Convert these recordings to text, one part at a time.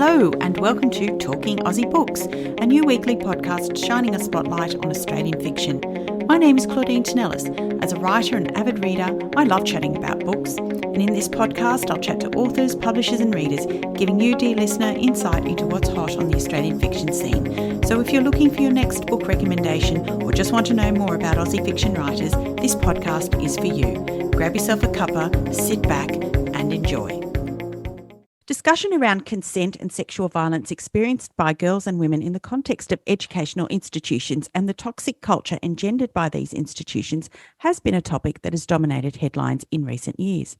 Hello and welcome to Talking Aussie Books, a new weekly podcast shining a spotlight on Australian fiction. My name is Claudine Tonellis. As a writer and avid reader, I love chatting about books. And in this podcast, I'll chat to authors, publishers and readers, giving you, dear listener, insight into what's hot on the Australian fiction scene. So if you're looking for your next book recommendation or just want to know more about Aussie fiction writers, this podcast is for you. Grab yourself a cuppa, sit back and enjoy. Discussion around consent and sexual violence experienced by girls and women in the context of educational institutions and the toxic culture engendered by these institutions has been a topic that has dominated headlines in recent years.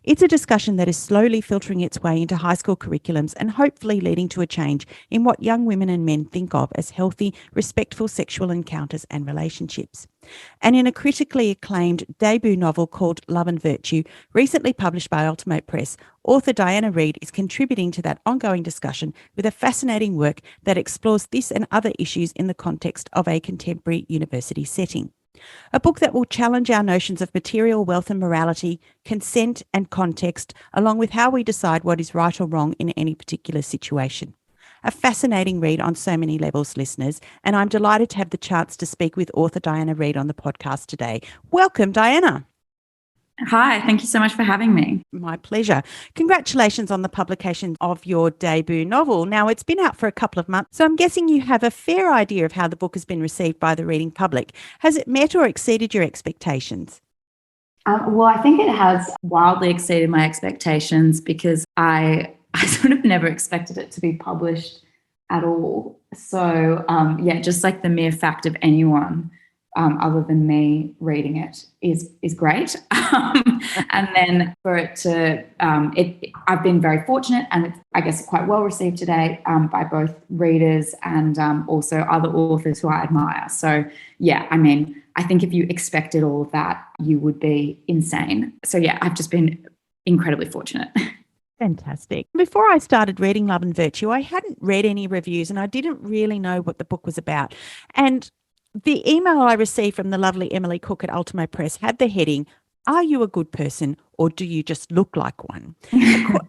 It's a discussion that is slowly filtering its way into high school curriculums and hopefully leading to a change in what young women and men think of as healthy, respectful sexual encounters and relationships. And in a critically acclaimed debut novel called Love and Virtue, recently published by Ultimo Press, author Reid is contributing to that ongoing discussion with a fascinating work that explores this and other issues in the context of a contemporary university setting. A book that will challenge our notions of material wealth and morality, consent and context, along with how we decide what is right or wrong in any particular situation. A fascinating read on so many levels, listeners, and I'm delighted to have the chance to speak with author Reid on the podcast today. Welcome, Diana. Hi, thank you so much for having me. My pleasure. Congratulations on the publication of your debut novel. Now, it's been out for a couple of months, so I'm guessing you have a fair idea of how the book has been received by the reading public. Has it met or exceeded your expectations? Well, I think it has wildly exceeded my expectations because I sort of never expected it to be published at all. So, just like the mere fact of anyone other than me reading it is great. And then for it to, I've been very fortunate and it's, I guess, quite well received today by both readers and also other authors who I admire. So, I think if you expected all of that, you would be insane. So, I've just been incredibly fortunate. Fantastic. Before I started reading Love and Virtue, I hadn't read any reviews and I didn't really know what the book was about. And the email I received from the lovely Emily Cook at Ultimo Press had the heading, "Are you a good person or do you just look like one?"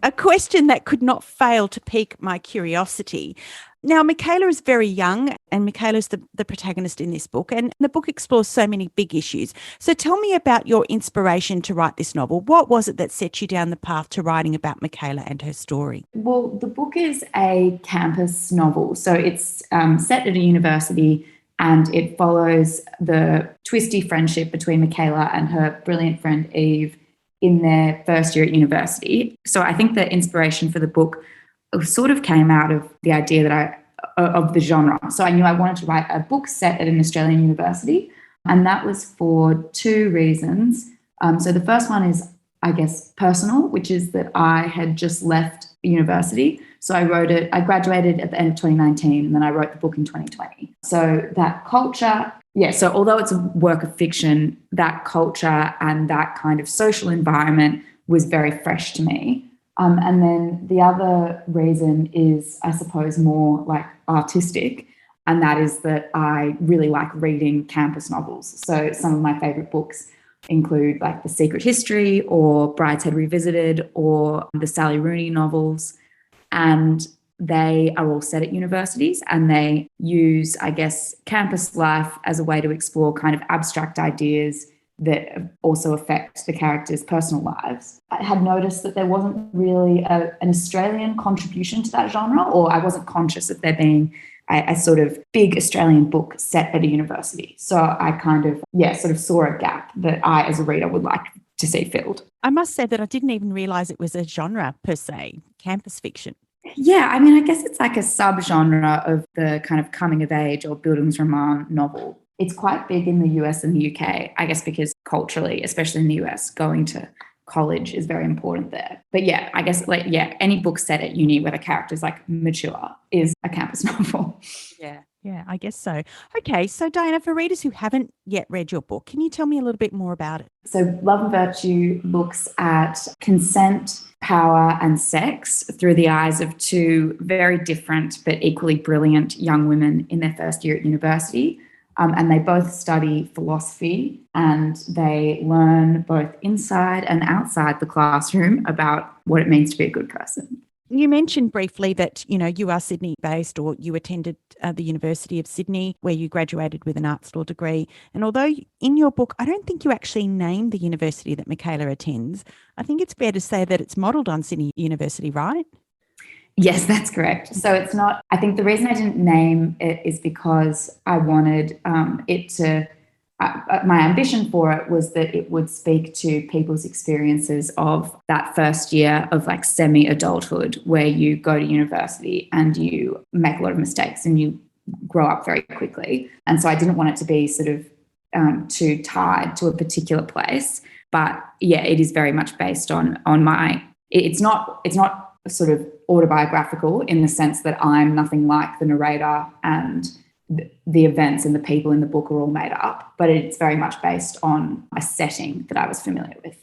A question that could not fail to pique my curiosity. Now, Michaela is very young and Michaela's the protagonist in this book, and the book explores so many big issues. So tell me about your inspiration to write this novel. What was it that set you down the path to writing about Michaela and her story? Well, the book is a campus novel. So it's set at a university and it follows the twisty friendship between Michaela and her brilliant friend Eve in their first year at university. So I think the inspiration for the book sort of came out of the idea of the genre. So I knew I wanted to write a book set at an Australian university, and that was for two reasons. So the first one is, I guess, personal, which is that I had just left university. So I graduated at the end of 2019 and then I wrote the book in 2020. So that culture, so although it's a work of fiction, that culture and that kind of social environment was very fresh to me. And then the other reason is, I suppose, more like artistic, and that is that I really like reading campus novels. So some of my favourite books include like The Secret History or Brideshead Revisited or the Sally Rooney novels. And they are all set at universities and they use, I guess, campus life as a way to explore kind of abstract ideas that also affect the characters' personal lives. I had noticed that there wasn't really an Australian contribution to that genre, or I wasn't conscious of there being a sort of big Australian book set at a university. So I kind of, sort of saw a gap that I, as a reader, would like to see filled. I must say that I didn't even realise it was a genre per se, campus fiction. Yeah, I mean, I guess it's like a subgenre of the kind of coming of age or Bildungsroman novel. It's quite big in the US and the UK, I guess, because culturally, especially in the US, going to college is very important there. But I guess any book set at uni where the character's like mature is a campus novel. Yeah, I guess so. Okay, so Diana, for readers who haven't yet read your book, can you tell me a little bit more about it? So Love and Virtue looks at consent, power and sex through the eyes of two very different but equally brilliant young women in their first year at university. And they both study philosophy and they learn both inside and outside the classroom about what it means to be a good person. You mentioned briefly that, you are Sydney based, or you attended the University of Sydney where you graduated with an arts law degree. And although in your book, I don't think you actually name the university that Michaela attends, I think it's fair to say that it's modelled on Sydney University, right? Yes, that's correct. So it's not, I think the reason I didn't name it is because I wanted it to, my ambition for it was that it would speak to people's experiences of that first year of like semi-adulthood where you go to university and you make a lot of mistakes and you grow up very quickly. And so I didn't want it to be sort of too tied to a particular place. But yeah, it is very much based on my, it's not sort of autobiographical in the sense that I'm nothing like the narrator and the events and the people in the book are all made up, but it's very much based on a setting that I was familiar with.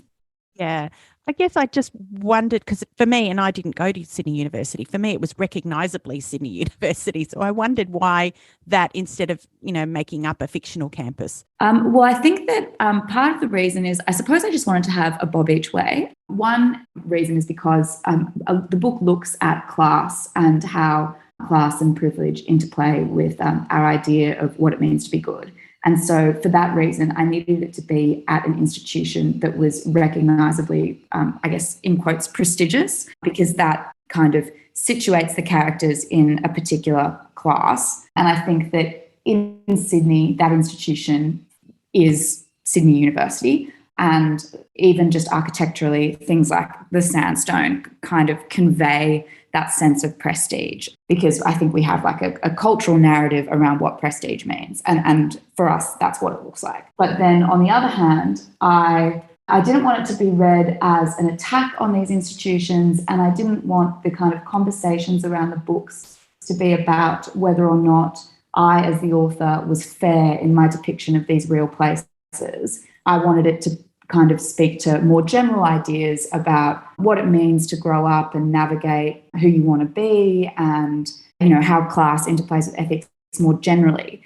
Yeah. I guess I just wondered, because for me, and I didn't go to Sydney University, for me it was recognisably Sydney University. So I wondered why that instead of, making up a fictional campus. Well, I think that part of the reason is, I suppose I just wanted to have a bob each way. One reason is because the book looks at class and how class and privilege interplay with our idea of what it means to be good. And so for that reason, I needed it to be at an institution that was recognisably, I guess, in quotes, prestigious, because that kind of situates the characters in a particular class. And I think that in Sydney, that institution is Sydney University. And even just architecturally, things like the sandstone kind of convey that sense of prestige, because I think we have like a cultural narrative around what prestige means. And for us, that's what it looks like. But then on the other hand, I didn't want it to be read as an attack on these institutions, and I didn't want the kind of conversations around the books to be about whether or not I, as the author, was fair in my depiction of these real places. I wanted it to kind of speak to more general ideas about what it means to grow up and navigate who you want to be, and how class interplays with ethics more generally.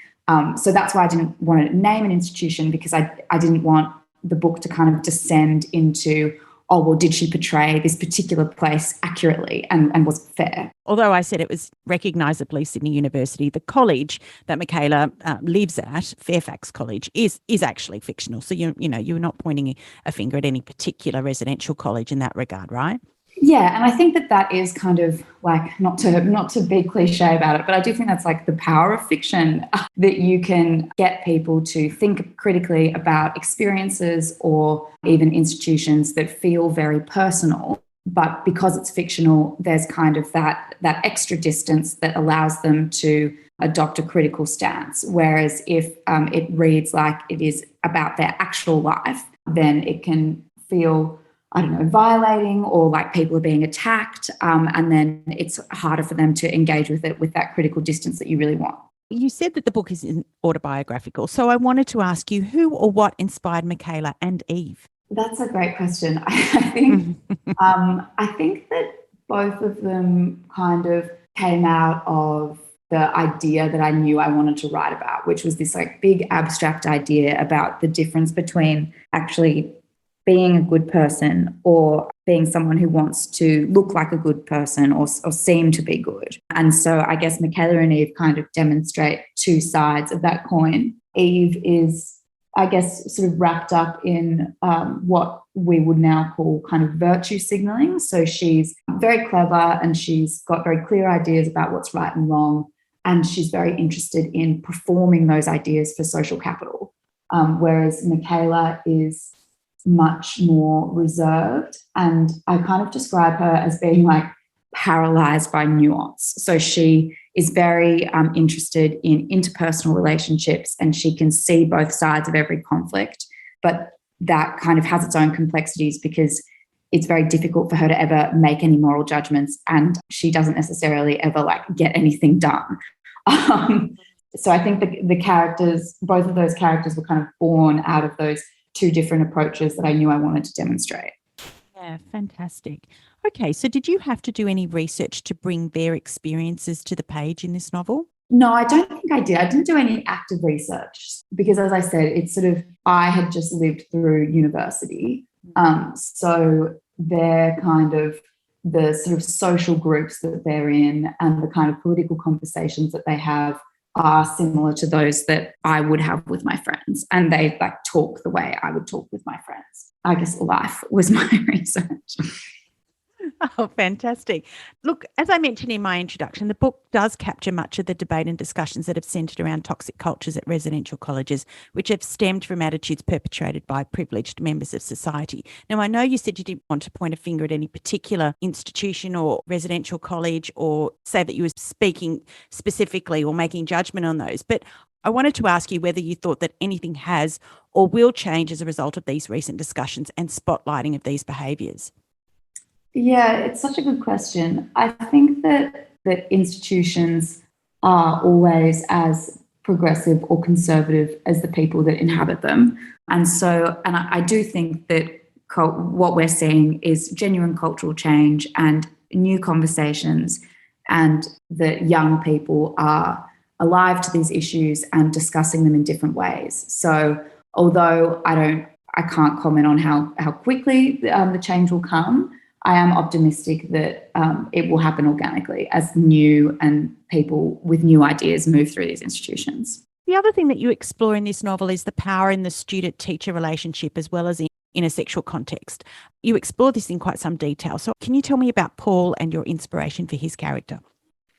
So that's why I didn't want to name an institution, because I didn't want the book to kind of descend into, oh, well, did she portray this particular place accurately and was it fair? Although I said it was recognisably Sydney University, the college that Michaela lives at, Fairfax College, is actually fictional. So you're not pointing a finger at any particular residential college in that regard, right? Yeah, and I think that is kind of like, not to be cliche about it, but I do think that's like the power of fiction, that you can get people to think critically about experiences or even institutions that feel very personal. But because it's fictional, there's kind of that extra distance that allows them to adopt a critical stance. Whereas if it reads like it is about their actual life, then it can feel, I don't know, violating, or like people are being attacked, and then it's harder for them to engage with it with that critical distance that you really want. You said that the book is autobiographical, so I wanted to ask you, who or what inspired Michaela and Eve? That's a great question. I think that both of them kind of came out of the idea that I knew I wanted to write about, which was this like big abstract idea about the difference between actually being a good person or being someone who wants to look like a good person or seem to be good. And so I guess Michaela and Eve kind of demonstrate two sides of that coin. Eve is, I guess, sort of wrapped up in what we would now call kind of virtue signaling. So she's very clever and she's got very clear ideas about what's right and wrong. And she's very interested in performing those ideas for social capital. Whereas Michaela is much more reserved. And I kind of describe her as being like paralyzed by nuance. So she is very interested in interpersonal relationships, and she can see both sides of every conflict, but that kind of has its own complexities because it's very difficult for her to ever make any moral judgments, and she doesn't necessarily ever like get anything done. So I think the characters, both of those characters, were kind of born out of those two different approaches that I knew I wanted to demonstrate. Yeah, fantastic. Okay, so did you have to do any research to bring their experiences to the page in this novel? No, I don't think I did. I didn't do any active research because, as I said, it's sort of, I had just lived through university. So their kind of the sort of social groups that they're in and the kind of political conversations that they have are similar to those that I would have with my friends. And they like talk the way I would talk with my friends. I guess life was my research. Oh, fantastic. Look, as I mentioned in my introduction, the book does capture much of the debate and discussions that have centred around toxic cultures at residential colleges, which have stemmed from attitudes perpetrated by privileged members of society. Now, I know you said you didn't want to point a finger at any particular institution or residential college or say that you were speaking specifically or making judgment on those, but I wanted to ask you whether you thought that anything has or will change as a result of these recent discussions and spotlighting of these behaviours. Yeah, it's such a good question. I think that institutions are always as progressive or conservative as the people that inhabit them. And I do think that what we're seeing is genuine cultural change and new conversations, and that young people are alive to these issues and discussing them in different ways. So although I can't comment on how quickly the change will come, I am optimistic that it will happen organically as new and people with new ideas move through these institutions. The other thing that you explore in this novel is the power in the student-teacher relationship as well as in a sexual context. You explore this in quite some detail. So can you tell me about Paul and your inspiration for his character?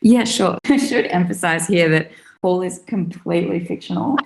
Yeah, sure. I should emphasize here that Paul is completely fictional.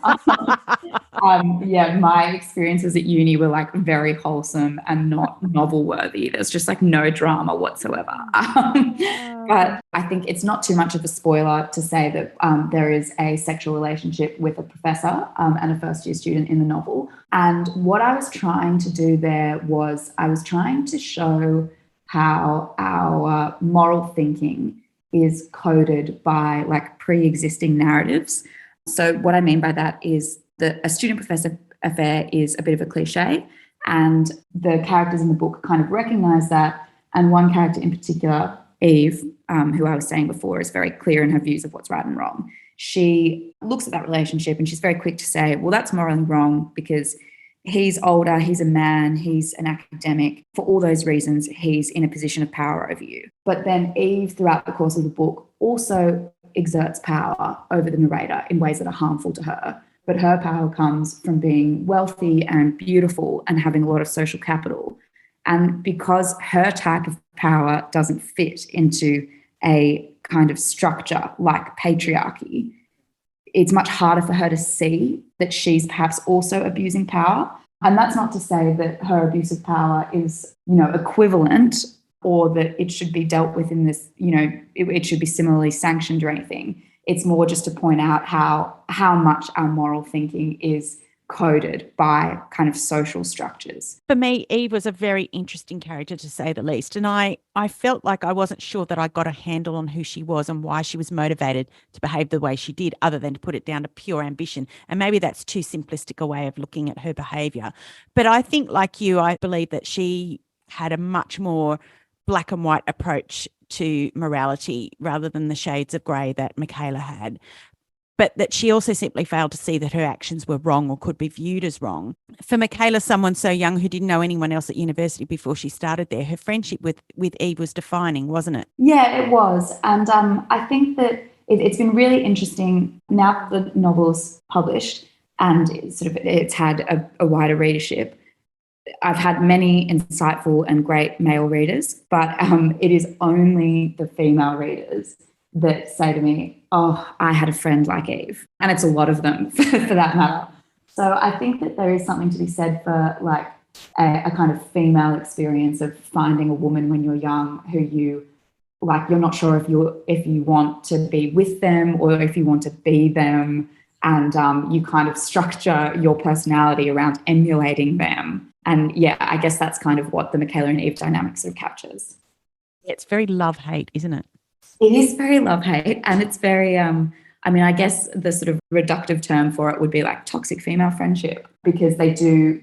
My experiences at uni were like very wholesome and not novel worthy. There's just like no drama whatsoever. But I think it's not too much of a spoiler to say that there is a sexual relationship with a professor and a first year student in the novel. And what I was trying to do there was I was trying to show how our moral thinking is coded by like pre-existing narratives. So what I mean by that is that a student-professor affair is a bit of a cliche, and the characters in the book kind of recognise that. And one character in particular, Eve, who I was saying before, is very clear in her views of what's right and wrong. She looks at that relationship and she's very quick to say, well, that's morally wrong because he's older, he's a man, he's an academic. For all those reasons, he's in a position of power over you. But then Eve, throughout the course of the book, also exerts power over the narrator in ways that are harmful to her. But her power comes from being wealthy and beautiful and having a lot of social capital. And because her type of power doesn't fit into a kind of structure like patriarchy, it's much harder for her to see that she's perhaps also abusing power. And that's not to say that her abuse of power is, equivalent or that it should be dealt with in this, it should be similarly sanctioned or anything. It's more just to point out how much our moral thinking is coded by kind of social structures. For me, Eve was a very interesting character, to say the least. And I felt like I wasn't sure that I got a handle on who she was and why she was motivated to behave the way she did, other than to put it down to pure ambition. And maybe that's too simplistic a way of looking at her behaviour. But I think, like you, I believe that she had a much more black and white approach to morality rather than the shades of grey that Michaela had. But that she also simply failed to see that her actions were wrong or could be viewed as wrong. For Michaela, someone so young who didn't know anyone else at university before she started there, her friendship with Eve was defining, wasn't it? Yeah, it was. And I think that it's been really interesting now that the novel's published and it's had a wider readership. I've had many insightful and great male readers, but it is only the female readers that say to me, oh, I had a friend like Eve. And it's a lot of them for that matter. So I think that there is something to be said for like a kind of female experience of finding a woman when you're young who you're not sure if you want to be with them or if you want to be them. And you kind of structure your personality around emulating them. And yeah, I guess that's kind of what the Michaela and Eve dynamic sort of captures. It's very love-hate, isn't it? It is very love-hate, and it's very, I guess the sort of reductive term for it would be like toxic female friendship, because they do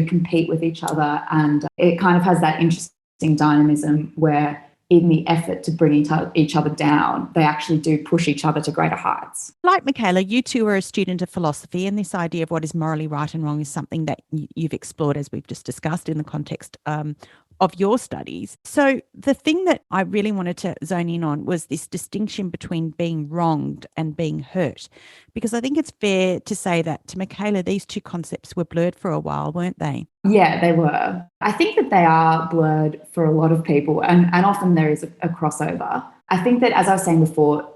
compete with each other, and it kind of has that interesting dynamism where in the effort to bring each other down, they actually do push each other to greater heights. Like Michaela, you two are a student of philosophy, and this idea of what is morally right and wrong is something that you've explored, as we've just discussed, in the context of your studies. So the thing that I really wanted to zone in on was this distinction between being wronged and being hurt, because I think it's fair to say that to Michaela, these two concepts were blurred for a while, weren't they? Yeah, they were. I think that they are blurred for a lot of people, and often there is a crossover. I think that, as I was saying before,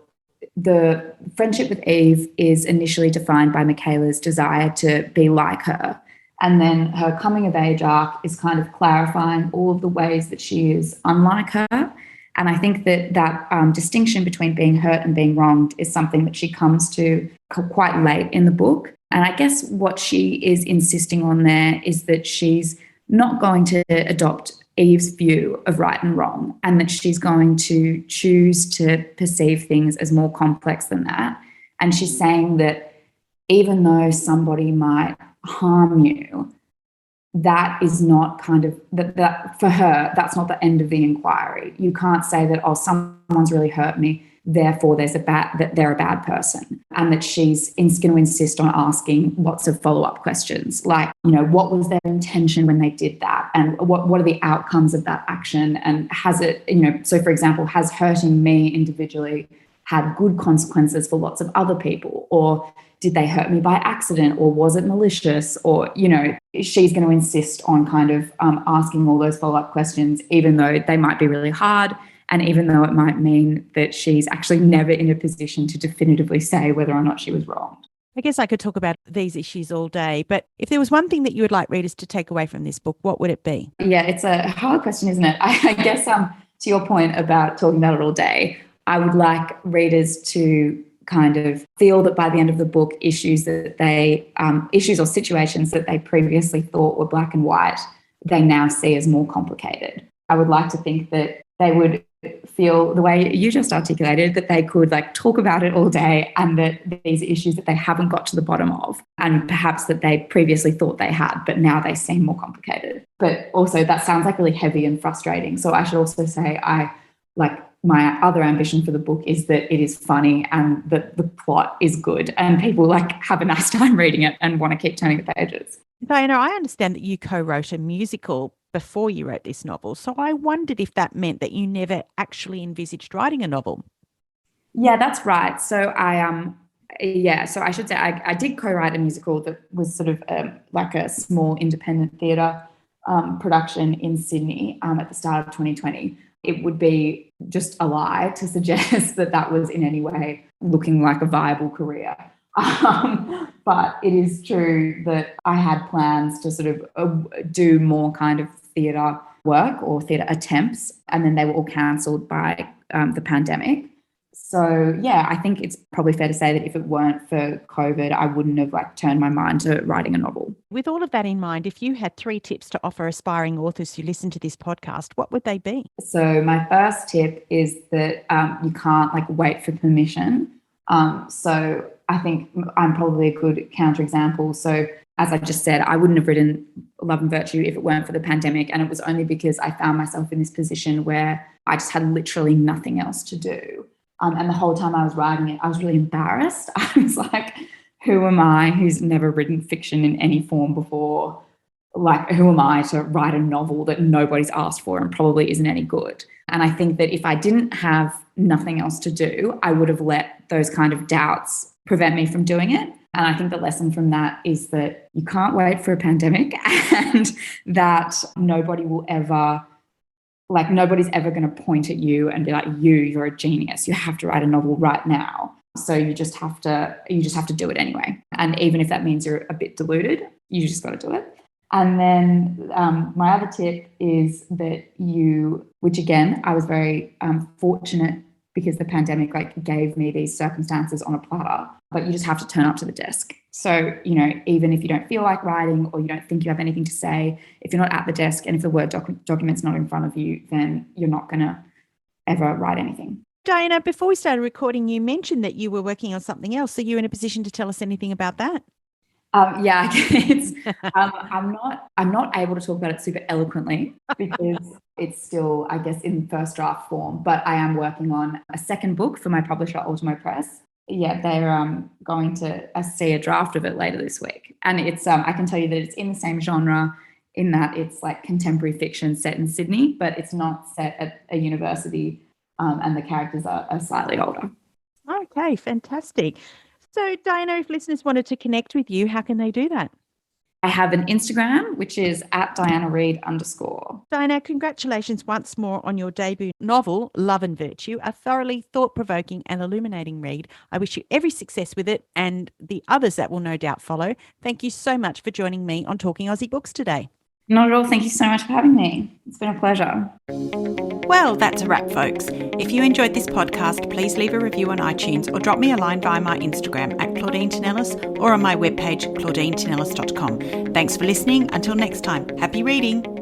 the friendship with Eve is initially defined by Michaela's desire to be like her. And then her coming of age arc is kind of clarifying all of the ways that she is unlike her. And I think that distinction between being hurt and being wronged is something that she comes to quite late in the book. And I guess what she is insisting on there is that she's not going to adopt Eve's view of right and wrong, and that she's going to choose to perceive things as more complex than that. And she's saying that even though somebody might harm you, that is not kind of that for her, that's not the end of the inquiry. You can't say that, oh, someone's really hurt me, therefore that they're a bad person. And that she's going to insist on asking lots of follow-up questions, like, what was their intention when they did that, and what are the outcomes of that action, and has it, so for example, has hurting me individually had good consequences for lots of other people, or did they hurt me by accident, or was it malicious? Or, she's going to insist on kind of asking all those follow-up questions, even though they might be really hard, and even though it might mean that she's actually never in a position to definitively say whether or not she was wrong. I guess I could talk about these issues all day, but if there was one thing that you would like readers to take away from this book, what would it be? Yeah, it's a hard question, isn't it? I guess to your point about talking about it all day, I would like readers to kind of feel that by the end of the book, issues or situations that they previously thought were black and white, they now see as more complicated. I would like to think that they would feel the way you just articulated, that they could talk about it all day, and that these issues that they haven't got to the bottom of, and perhaps that they previously thought they had, but now they seem more complicated. But also that sounds really heavy and frustrating. So I should also say my other ambition for the book is that it is funny and that the plot is good and people have a nice time reading it and want to keep turning the pages. Diana, I understand that you co-wrote a musical before you wrote this novel, so I wondered if that meant that you never actually envisaged writing a novel. Yeah, that's right. So I should say I did co-write a musical that was sort of a small independent theatre production in Sydney at the start of 2020. It would be just a lie to suggest that was in any way looking like a viable career. But it is true that I had plans to sort of do more kind of theatre work or theatre attempts, and then they were all cancelled by the pandemic. So, yeah, I think it's probably fair to say that if it weren't for COVID, I wouldn't have turned my mind to writing a novel. With all of that in mind, if you had 3 tips to offer aspiring authors who listen to this podcast, what would they be? So my first tip is that you can't wait for permission. So I think I'm probably a good counterexample. So as I just said, I wouldn't have written Love and Virtue if it weren't for the pandemic. And it was only because I found myself in this position where I just had literally nothing else to do. And the whole time I was writing it, I was really embarrassed. I was like, who am I who's never written fiction in any form before? Who am I to write a novel that nobody's asked for and probably isn't any good? And I think that if I didn't have nothing else to do, I would have let those kind of doubts prevent me from doing it. And I think the lesson from that is that you can't wait for a pandemic, and that nobody will ever, nobody's ever going to point at you and be like, you're a genius. You have to write a novel right now. So you just have to do it anyway. And even if that means you're a bit deluded, you just got to do it. And then my other tip is that which again, I was very fortunate because the pandemic gave me these circumstances on a platter, but you just have to turn up to the desk. So, even if you don't feel like writing or you don't think you have anything to say, if you're not at the desk and if the Word document's not in front of you, then you're not going to ever write anything. Diana, before we started recording, you mentioned that you were working on something else. Are you in a position to tell us anything about that? Yeah, it's, I'm not able to talk about it super eloquently because it's still, I guess, in first draft form, but I am working on a second book for my publisher, Ultimo Press. Yeah, they're going to see a draft of it later this week. And it's, I can tell you that it's in the same genre. in that it's like contemporary fiction set in Sydney, but it's not set at a university, and the characters are slightly older. Okay, fantastic. So, Diana, if listeners wanted to connect with you, how can they do that? I have an Instagram, which is @DianaReid_. Diana, congratulations once more on your debut novel, Love and Virtue, a thoroughly thought-provoking and illuminating read. I wish you every success with it and the others that will no doubt follow. Thank you so much for joining me on Talking Aussie Books today. Not at all. Thank you so much for having me. It's been a pleasure. Well, that's a wrap, folks. If you enjoyed this podcast, please leave a review on iTunes or drop me a line via my Instagram @ClaudineTinellis or on my webpage, claudinetинellis.com. Thanks for listening. Until next time, happy reading.